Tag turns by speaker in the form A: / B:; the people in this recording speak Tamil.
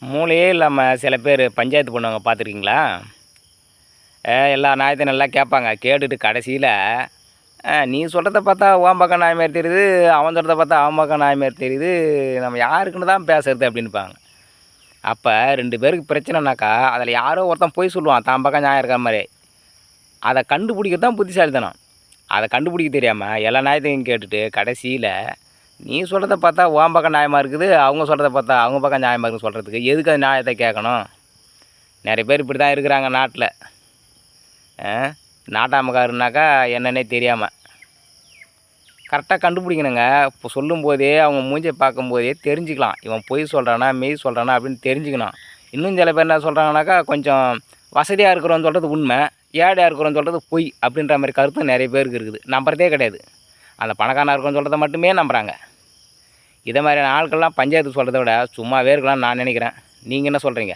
A: மூளையே இல்லாமல் சில பேர் பஞ்சாயத்து பண்ணுவாங்க பார்த்துருக்கீங்களா? எல்லா நியாயத்தையும் நல்லா கேட்பாங்க. கேட்டுட்டு கடைசியில் நீ சொல்கிறத பார்த்தா உன் பக்கம் நியாயம் மாரி தெரியுது, அவன் சொல்கிறத பார்த்தா அவன் பக்கம் நியாயம் மாரி தெரியுது, நம்ம யாருக்குன்னு தான் பேசுறது அப்படின்பாங்க. அப்போ 2 பேருக்கு பிரச்சனைனாக்கா அதில் யாரோ ஒருத்தன் பொய் சொல்லுவான் தான் பக்கம் நியாயம் இருக்கிற மாதிரி. அதை கண்டுபிடிக்கிறது தான் புத்திசாலித்தனம். அதை கண்டுபிடிக்க தெரியாமல் எல்லா நியாயத்தையும் கேட்டுட்டு கடைசியில் நீ சொல்கிறத பார்த்தா உன் பக்கம் நியாயமாக இருக்குது, அவங்க சொல்கிறத பார்த்தா அவங்க பக்கம் நியாயமாக இருக்குன்னு சொல்கிறதுக்கு எதுக்கு அந்த நியாயத்தை கேட்கணும்? நிறைய பேர் இப்படி தான் இருக்கிறாங்க நாட்டில். நாட்டாமக்காரனாக்கா என்னன்னே தெரியாமல் கரெக்டாக கண்டுபிடிக்கணுங்க. இப்போ சொல்லும்போதே அவங்க மூஞ்சியை பார்க்கும்போதே தெரிஞ்சுக்கலாம், இவன் பொய் சொல்கிறானா மெய் சொல்கிறானா அப்படின்னு தெரிஞ்சுக்கணும். இன்னும் சில பேர் என்ன சொல்கிறாங்கனாக்கா, கொஞ்சம் வசதியாக இருக்கிறோன்னு சொல்கிறது உண்மை, ஏழையாக இருக்கிறோன்னு சொல்கிறது பொய் அப்படின்ற மாதிரி கருத்தும் நிறைய பேருக்கு இருக்குது. நம்புறதே கிடையாது. அந்த பணக்காரனாக இருக்கிறோன்னு சொல்கிறத மட்டுமே நம்புகிறாங்க. இதை மாதிரியான ஆட்கள்லாம் பஞ்சாயத்து சொல்கிறத விட சும்மாவே இருக்கலாம்னு நான் நினைக்கிறேன். நீங்கள் என்ன சொல்கிறீங்க?